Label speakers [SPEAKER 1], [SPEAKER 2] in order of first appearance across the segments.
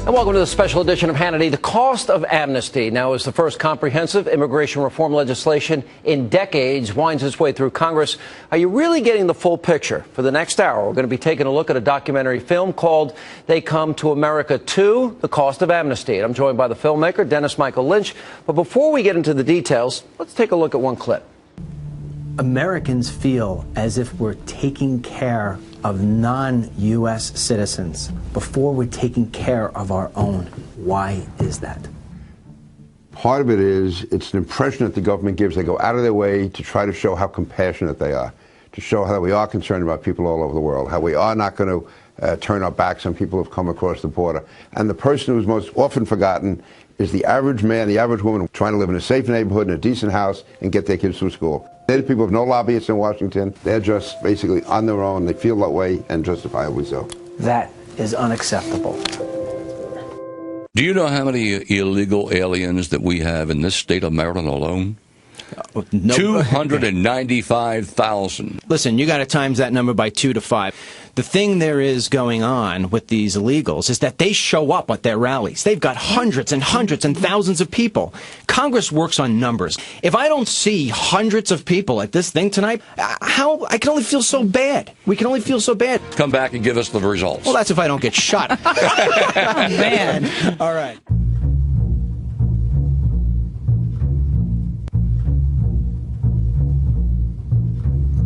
[SPEAKER 1] And welcome to the special edition of Hannity. The cost of amnesty now is the first comprehensive immigration reform legislation in decades winds its way through Congress. Are you really getting the full picture? For the next hour, we're going to be taking a look at a documentary film called They Come to America Too, The Cost of Amnesty. And I'm joined by the filmmaker, Dennis Michael Lynch. But before we get into the details, let's take a look at one clip.
[SPEAKER 2] Americans feel as if we're taking care of non-U.S. citizens before we're taking care of our own. Why is that?
[SPEAKER 3] Part of it is it's an impression that the government gives. They go out of their way to try to show how compassionate they are, to show how we are concerned about people all over the world, how we are not going to turn our backs on people who have come across the border. And the person who's most often forgotten is the average man, the average woman trying to live in a safe neighborhood, in a decent house, and get their kids through school. They're the people with no lobbyists in Washington. They're just basically on their own. They feel that way, and justifiably so.
[SPEAKER 2] That is unacceptable.
[SPEAKER 4] Do you know how many illegal aliens that we have in this state of Maryland alone? No. 295,000.
[SPEAKER 2] Listen, you got to times that number by 2 to 5. The thing there is going on with these illegals is that they show up at their rallies. They've got hundreds and hundreds and thousands of people. Congress works on numbers. If I don't see hundreds of people at this thing tonight, I can only feel so bad. We can only feel so bad.
[SPEAKER 4] Come back and give us the results.
[SPEAKER 2] Well, that's if I don't get shot. Oh, man. All right.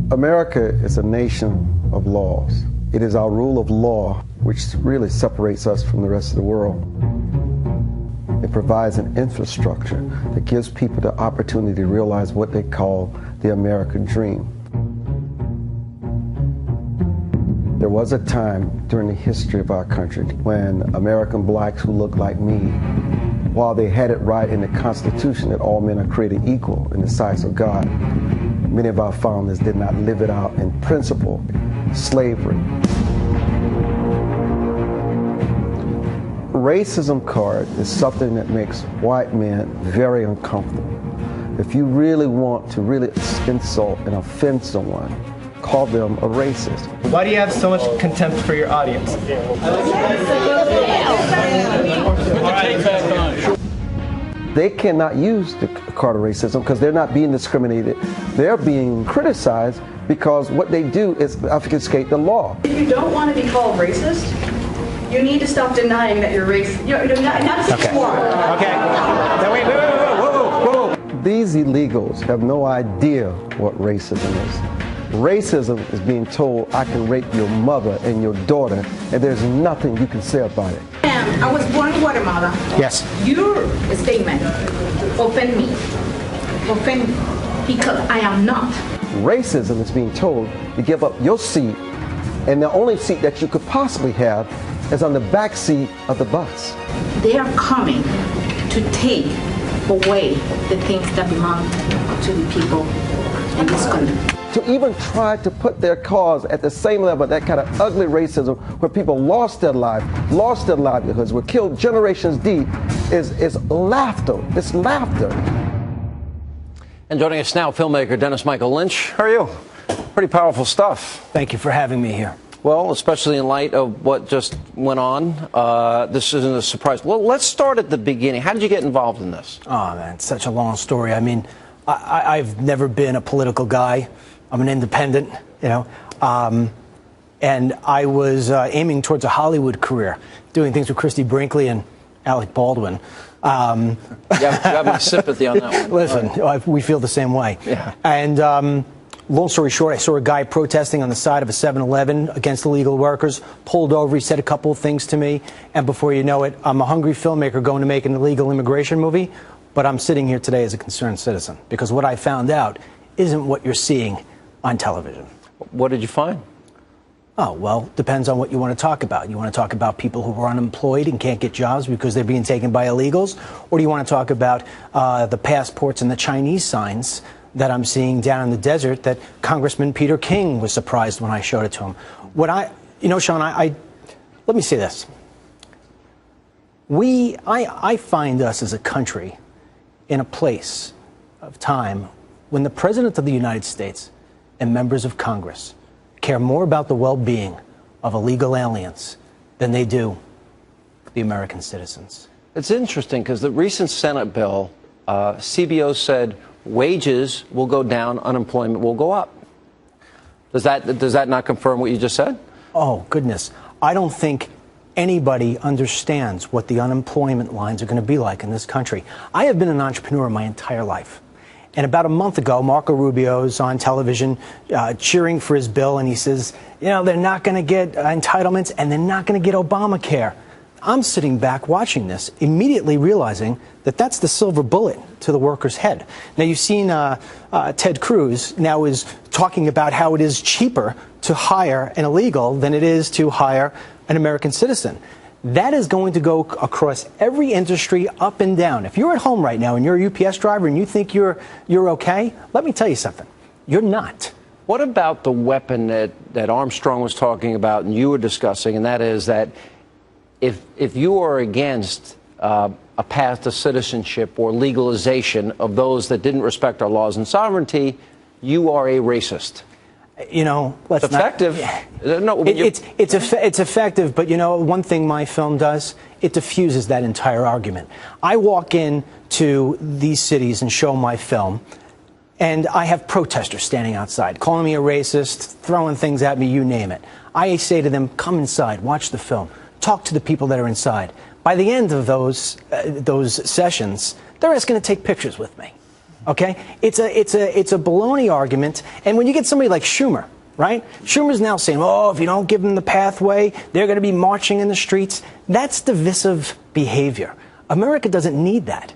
[SPEAKER 5] America is a nation of laws. It is our rule of law which really separates us from the rest of the world. It provides an infrastructure that gives people the opportunity to realize what they call the American dream. There was a time during the history of our country when American blacks who looked like me, while they had it right in the Constitution that all men are created equal in the sight of God, many of our founders did not live it out in principle. Slavery. Racism card is something that makes white men very uncomfortable. If you really want to really insult and offend someone, call them a racist.
[SPEAKER 6] Why do you have so much contempt for your audience?
[SPEAKER 5] They cannot use the card of racism because they're not being discriminated. They're being criticized because what they do is obfuscate the law.
[SPEAKER 7] If you don't want to be called racist, you need to stop denying that you're racist. You're not
[SPEAKER 6] Okay. Okay. Now wait, whoa.
[SPEAKER 5] These illegals have no idea what racism is. Racism is being told, I can rape your mother and your daughter, and there's nothing you can say about it.
[SPEAKER 7] I was born in Guatemala.
[SPEAKER 6] Yes.
[SPEAKER 7] Your statement offend me because I am not.
[SPEAKER 5] Racism is being told to give up your seat, and the only seat that you could possibly have is on the back seat of the bus.
[SPEAKER 7] They are coming to take away the things that belong to the people in this country.
[SPEAKER 5] To even try to put their cause at the same level, that kind of ugly racism where people lost their life, lost their livelihoods, were killed generations deep, is laughter. It's laughter.
[SPEAKER 1] And joining us now, filmmaker Dennis Michael Lynch. How are you? Pretty powerful stuff.
[SPEAKER 2] Thank you for having me here.
[SPEAKER 1] Well, especially in light of what just went on, this isn't a surprise. Well, let's start at the beginning. How did you get involved in this?
[SPEAKER 2] Oh, man, it's such a long story. I mean, I've never been a political guy. I'm an independent, you know, and I was aiming towards a Hollywood career, doing things with Christy Brinkley and Alec Baldwin. You
[SPEAKER 1] have my sympathy on that one.
[SPEAKER 2] Listen, we feel the same way.
[SPEAKER 1] Yeah.
[SPEAKER 2] And long story short, I saw a guy protesting on the side of a 7-Eleven against illegal workers, pulled over, he said a couple of things to me, and before you know it, I'm a hungry filmmaker going to make an illegal immigration movie, but I'm sitting here today as a concerned citizen, because what I found out isn't what you're seeing on television.
[SPEAKER 1] What did you find?
[SPEAKER 2] Oh, well, depends on what you want to talk about. You want to talk about people who are unemployed and can't get jobs because they're being taken by illegals? Or do you want to talk about the passports and the Chinese signs that I'm seeing down in the desert that Congressman Peter King was surprised when I showed it to him? Sean, let me say this. I find us as a country in a place of time when the President of the United States and members of Congress care more about the well-being of illegal aliens than they do the American citizens.
[SPEAKER 1] It's interesting because the recent Senate bill, CBO said wages will go down, unemployment will go up. Does that not confirm what you just said?
[SPEAKER 2] Oh, goodness. I don't think anybody understands what the unemployment lines are going to be like in this country. I have been an entrepreneur my entire life. And about a month ago, Marco Rubio's on television cheering for his bill, and he says, you know, they're not going to get entitlements and they're not going to get Obamacare. I'm sitting back watching this, immediately realizing that that's the silver bullet to the worker's head. Now, you've seen Ted Cruz now is talking about how it is cheaper to hire an illegal than it is to hire an American citizen. That is going to go across every industry up and down. If you're at home right now and you're a UPS driver and you think you're okay, let me tell you something. You're not.
[SPEAKER 1] What about the weapon that Armstrong was talking about and you were discussing, and that is that if you are against a path to citizenship or legalization of those that didn't respect our laws and sovereignty, you are a racist.
[SPEAKER 2] You know, let's
[SPEAKER 1] it's effective.
[SPEAKER 2] No, it's effective, but you know, one thing my film does, it diffuses that entire argument. I walk into these cities and show my film, and I have protesters standing outside, calling me a racist, throwing things at me, you name it. I say to them, come inside, watch the film, talk to the people that are inside. By the end of those sessions, they're asking to take pictures with me. Okay, it's a baloney argument, and when you get somebody like Schumer, right? Schumer's now saying, oh, if you don't give them the pathway, they're going to be marching in the streets. That's divisive behavior. America doesn't need that.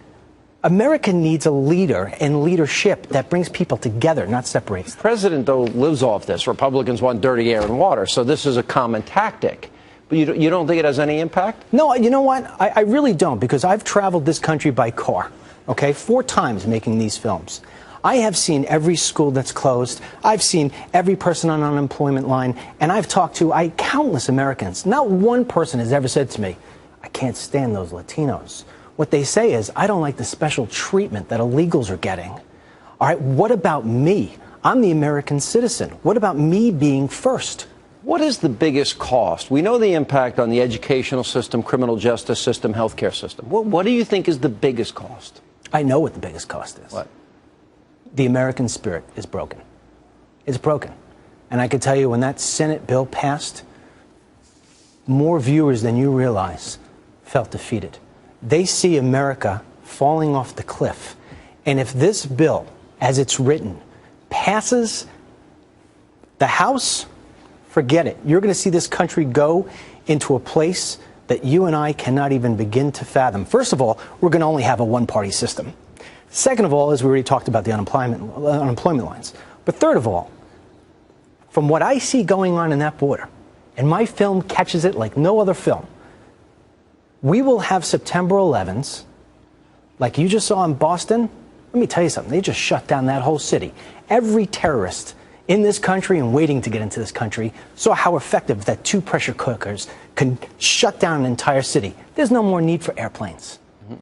[SPEAKER 2] America needs a leader and leadership that brings people together, not separates them.
[SPEAKER 1] The president, though, lives off this. Republicans want dirty air and water, so this is a common tactic. But you don't think it has any impact?
[SPEAKER 2] No, you know what? I really don't, because I've traveled this country by car. Okay, 4 times making these films. I have seen every school that's closed. I've seen every person on unemployment line, and I've talked to countless Americans. Not one person has ever said to me, I can't stand those Latinos. What they say is, I don't like the special treatment that illegals are getting. All right, what about me? I'm the American citizen. What about me being first?
[SPEAKER 1] What is the biggest cost? We know the impact on the educational system, criminal justice system, healthcare system. What do you think is the biggest cost?
[SPEAKER 2] I know what the biggest cost is.
[SPEAKER 1] What?
[SPEAKER 2] The American spirit is broken. It's broken. And I can tell you, when that Senate bill passed, more viewers than you realize felt defeated. They see America falling off the cliff. And if this bill, as it's written, passes the House, forget it. You're going to see this country go into a place that you and I cannot even begin to fathom. First of all, we're going to only have a one-party system. Second of all, as we already talked about, the unemployment lines. But third of all, from what I see going on in that border, and my film catches it like no other film, we will have September 11s, like you just saw in Boston. Let me tell you something. They just shut down that whole city. Every terrorist in this country and waiting to get into this country saw how effective that 2 pressure cookers can shut down an entire city. There's no more need for airplanes.